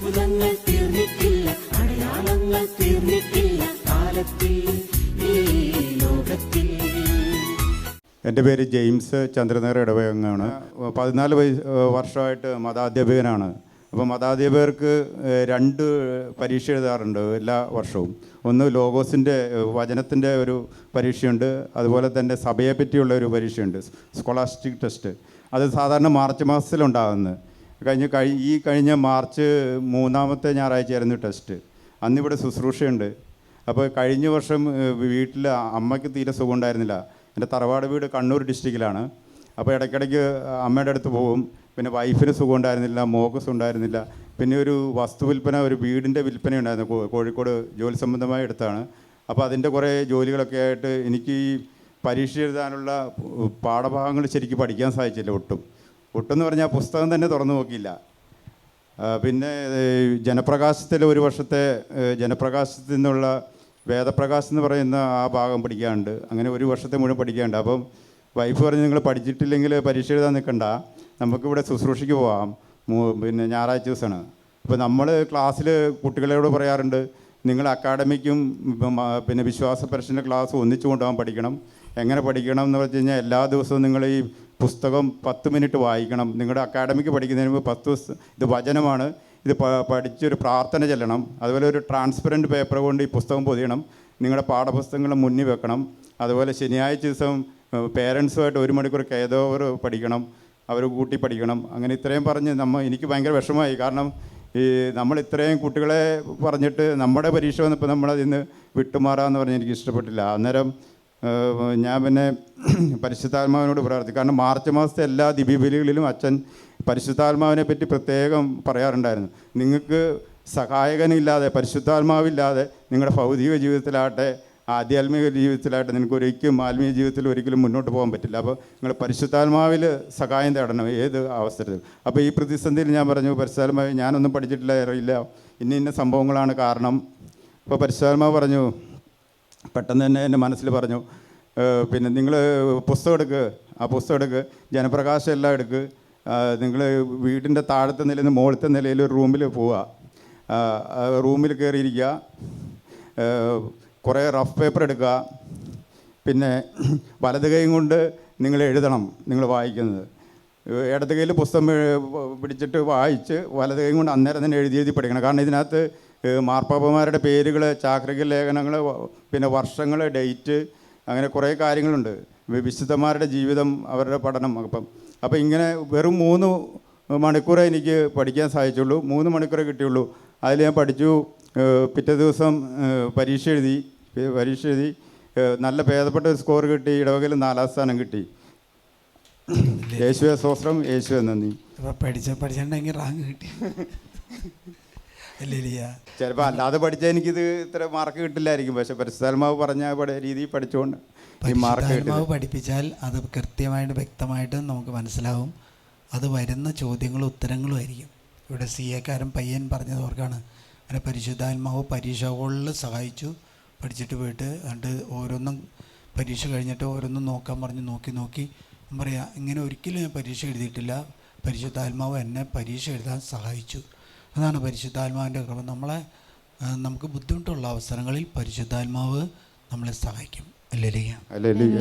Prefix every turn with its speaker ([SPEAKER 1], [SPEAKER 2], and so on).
[SPEAKER 1] അത്ഭുതങ്ങൾ തീർന്നിട്ടില്ല, അടയാളങ്ങൾ തീർന്നിട്ടില്ല കാലത്തിൽ ഈ ലോകത്തിൽ.
[SPEAKER 2] എൻ്റെ പേര് ജെയിംസ് ചന്ദ്രനഗർ ഇടവകങ്ങാണ്. 14 വർഷമായിട്ട് മതാധ്യാപകനാണ്. അപ്പോൾ മതാധ്യാപകർക്ക് 2 പരീക്ഷ എഴുതാറുണ്ട് എല്ലാ വർഷവും. ഒന്ന് ലോഗോസിൻ്റെ വചനത്തിൻ്റെ ഒരു പരീക്ഷയുണ്ട്, അതുപോലെ തന്നെ സഭയെ പറ്റിയുള്ള ഒരു പരീക്ഷയുണ്ട്, സ്കോളാസ്റ്റിക് ടെസ്റ്റ്. അത് സാധാരണ മാർച്ച് മാസത്തിലുണ്ടാകുന്നത്. കഴിഞ്ഞ മാർച്ച് 3-ാമത്തെ ഞായറാഴ്ചയായിരുന്നു ടെസ്റ്റ്. അന്നിവിടെ ശുശ്രൂഷയുണ്ട്. അപ്പോൾ കഴിഞ്ഞ വർഷം വീട്ടിൽ അമ്മയ്ക്ക് തീരെ സുഖം ഉണ്ടായിരുന്നില്ല. എൻ്റെ തറവാട് വീട് കണ്ണൂർ ഡിസ്ട്രിക്റ്റിലാണ്. അപ്പോൾ ഇടയ്ക്കിടയ്ക്ക് അമ്മയുടെ അടുത്ത് പോകും. പിന്നെ വൈഫിന് സുഖം ഉണ്ടായിരുന്നില്ല, മോക്കസ് ഉണ്ടായിരുന്നില്ല. പിന്നെ ഒരു വസ്തു വിൽപ്പന, ഒരു വീടിൻ്റെ വിൽപ്പന ഉണ്ടായിരുന്നു കോഴിക്കോട്, ജോലി സംബന്ധമായി എടുത്താണ്. അപ്പോൾ അതിൻ്റെ കുറേ ജോലികളൊക്കെ ആയിട്ട് എനിക്ക് ഈ പരീക്ഷ എഴുതാനുള്ള പാഠഭാഗങ്ങൾ ശരിക്കും പഠിക്കാൻ സാധിച്ചില്ല. ഒട്ടെന്ന് പറഞ്ഞാൽ പുസ്തകം തന്നെ തുറന്നു നോക്കിയില്ല. പിന്നെ ജനപ്രകാശത്തിൽ ഒരു വർഷത്തെ ജനപ്രകാശത്തിൽ നിന്നുള്ള വേദപ്രകാശം എന്ന് പറയുന്ന ആ ഭാഗം പഠിക്കാനുണ്ട്. അങ്ങനെ ഒരു വർഷത്തെ മുഴുവൻ പഠിക്കാനുണ്ട്. അപ്പം വൈഫ് പറഞ്ഞ് നിങ്ങൾ പഠിച്ചിട്ടില്ലെങ്കിൽ പരീക്ഷ എഴുതാൻ നിൽക്കണ്ട, നമുക്കിവിടെ ശുശ്രൂഷയ്ക്ക് പോകാം, പിന്നെ ഞായറാഴ്ച ദിവസമാണ്. അപ്പോൾ നമ്മൾ ക്ലാസ്സിൽ കുട്ടികളോട് പറയാറുണ്ട്, നിങ്ങൾ അക്കാഡമിക്കും പിന്നെ വിശ്വാസ പരിശീലന ക്ലാസ് ഒന്നിച്ചു കൊണ്ടുപോകാൻ പഠിക്കണം. എങ്ങനെ പഠിക്കണം എന്ന് വെച്ച് കഴിഞ്ഞാൽ എല്ലാ ദിവസവും നിങ്ങൾ ഈ പുസ്തകം 10 മിനിറ്റ് വായിക്കണം. നിങ്ങളുടെ അക്കാഡമിക്ക് പഠിക്കുന്നതിന് മുമ്പ് 10 ദിവസം ഇത് വചനമാണ്, ഇത് പഠിച്ചൊരു പ്രാർത്ഥന ചെല്ലണം. അതുപോലെ ഒരു ട്രാൻസ്പെറൻറ്റ് പേപ്പർ കൊണ്ട് ഈ പുസ്തകം പൊതിയണം, നിങ്ങളുടെ പാഠപുസ്തകങ്ങൾ മുന്നിൽ വെക്കണം. അതുപോലെ ശനിയാഴ്ച ദിവസം പേരൻസുമായിട്ട് 1 മണിക്കൂർ കേദോവർ പഠിക്കണം, അവർ കൂട്ടി പഠിക്കണം. അങ്ങനെ ഇത്രയും പറഞ്ഞ് എനിക്ക് ഭയങ്കര വിഷമമായി. കാരണം ഈ നമ്മൾ ഇത്രയും കുട്ടികളെ പറഞ്ഞിട്ട് നമ്മുടെ പരീക്ഷ വന്നപ്പോൾ നമ്മളതിന്ന് വിട്ടുമാറാമെന്ന് പറഞ്ഞ് എനിക്ക് ഇഷ്ടപ്പെട്ടില്ല. അന്നേരം ഞാൻ പിന്നെ പരിശുദ്ധാത്മാവിനോട് പ്രാർത്ഥിക്കും. കാരണം മാർച്ച് മാസത്തെ എല്ലാ ദിവ്യബലികളിലും അച്ഛൻ പരിശുദ്ധാത്മാവിനെ പറ്റി പ്രത്യേകം പറയാറുണ്ടായിരുന്നു. നിങ്ങൾക്ക് സഹായകനില്ലാതെ, പരിശുദ്ധാത്മാവില്ലാതെ നിങ്ങളുടെ ഭൗതിക ജീവിതത്തിലാകട്ടെ ആധ്യാത്മിക ജീവിതത്തിലായിട്ട് നിങ്ങൾക്ക് ആത്മീയ ജീവിതത്തിൽ ഒരിക്കലും മുന്നോട്ട് പോകാൻ പറ്റില്ല. അപ്പോൾ നിങ്ങൾ പരിശുദ്ധാത്മാവിൽ സഹായം തേടണം ഏത് അവസരത്തിലും. അപ്പോൾ ഈ പ്രതിസന്ധിയിൽ ഞാൻ പറഞ്ഞു, പരിശുദ്ധാത്മാവ് ഞാനൊന്നും പഠിച്ചിട്ടില്ല, അറിയില്ല, ഇന്ന സംഭവങ്ങളാണ് കാരണം. അപ്പോൾ പരിശുദ്ധാത്മാവ് പറഞ്ഞു, പെട്ടെന്ന് തന്നെ എൻ്റെ മനസ്സിൽ പറഞ്ഞു, പിന്നെ നിങ്ങൾ പുസ്തകം എടുക്കുക, ആ പുസ്തകം എടുക്കുക, ജനപ്രകാശം എല്ലാം എടുക്കുക, നിങ്ങൾ വീടിൻ്റെ താഴത്തെ നിലയിൽ നിന്ന് മുകളിലത്തെ നിലയിൽ ഒരു റൂമിൽ പോവുക, റൂമിൽ കയറിയിരിക്കുക, കുറേ റഫ് പേപ്പർ എടുക്കുക, പിന്നെ വലത് കൈ കൊണ്ട് നിങ്ങൾ എഴുതണം നിങ്ങൾ വായിക്കുന്നത്. ഇടത് കയ്യിൽ പുസ്തകം പിടിച്ചിട്ട് വായിച്ച് വലത് കൈ കൊണ്ട് അന്നേരം തന്നെ എഴുതി പഠിക്കണം. കാരണം ഇതിനകത്ത് മാർപ്പാപ്പമാരുടെ പേരുകൾ, ചാക്രിക ലേഖനങ്ങൾ, പിന്നെ വർഷങ്ങൾ, ഡേറ്റ്, അങ്ങനെ കുറേ കാര്യങ്ങളുണ്ട്. വിശുദ്ധന്മാരുടെ ജീവിതം, അവരുടെ പഠനം. അപ്പം ഇങ്ങനെ വെറും 3 മണിക്കൂറേ എനിക്ക് പഠിക്കാൻ സാധിച്ചുള്ളൂ. 3 മണിക്കൂറേ കിട്ടിയുള്ളൂ. അതിൽ ഞാൻ പഠിച്ചു. പിറ്റേ ദിവസം പരീക്ഷ എഴുതി നല്ല ഭേദപ്പെട്ട ഒരു സ്കോർ കിട്ടി. ഇടവകയിൽ 4ാം സ്ഥാനം കിട്ടി. യേശുവേ സ്തോത്രം, യേശുവേ നന്ദി.
[SPEAKER 3] പഠിച്ചിട്ടുണ്ടെങ്കിൽ റാങ്ക് കിട്ടി.
[SPEAKER 2] ചിലപ്പോൾ അല്ലാതെ പഠിച്ചാൽ എനിക്കിത് ഇത്ര മാർക്ക് കിട്ടില്ലായിരിക്കും. പക്ഷെ പരിശുദ്ധാത്മാവ് പറഞ്ഞ രീതിയിൽ പഠിച്ചുകൊണ്ട് ഈ മാർക്ക്
[SPEAKER 3] പരിശുദ്ധാത്മാവ് പഠിപ്പിച്ചാൽ അത് കൃത്യമായിട്ട് വ്യക്തമായിട്ട് നമുക്ക് മനസ്സിലാവും. അത് വരുന്ന ചോദ്യങ്ങളും ഉത്തരങ്ങളും ആയിരിക്കും. ഇവിടെ CA-കാരൻ പയ്യൻ പറഞ്ഞത് ഓർക്കാണ്, അങ്ങനെ പരിശുദ്ധാത്മാവ് പരീക്ഷകളിൽ സഹായിച്ചു, പഠിച്ചിട്ട് പോയിട്ട് എന്നിട്ട് ഓരോന്നും പരീക്ഷ കഴിഞ്ഞിട്ട് ഓരോന്നും നോക്കാൻ പറഞ്ഞ് നോക്കി പറയാം, ഇങ്ങനെ ഒരിക്കലും ഞാൻ പരീക്ഷ എഴുതിയിട്ടില്ല, പരിശുദ്ധാത്മാവ് എന്നെ പരീക്ഷ എഴുതാൻ സഹായിച്ചു. അതാണ് പരിശുദ്ധാത്മാവിൻ്റെ കൃപ. നമുക്ക് ബുദ്ധിമുട്ടുള്ള അവസരങ്ങളിൽ പരിശുദ്ധാത്മാവ് നമ്മളെ സഹായിക്കും. ഹല്ലേലൂയ.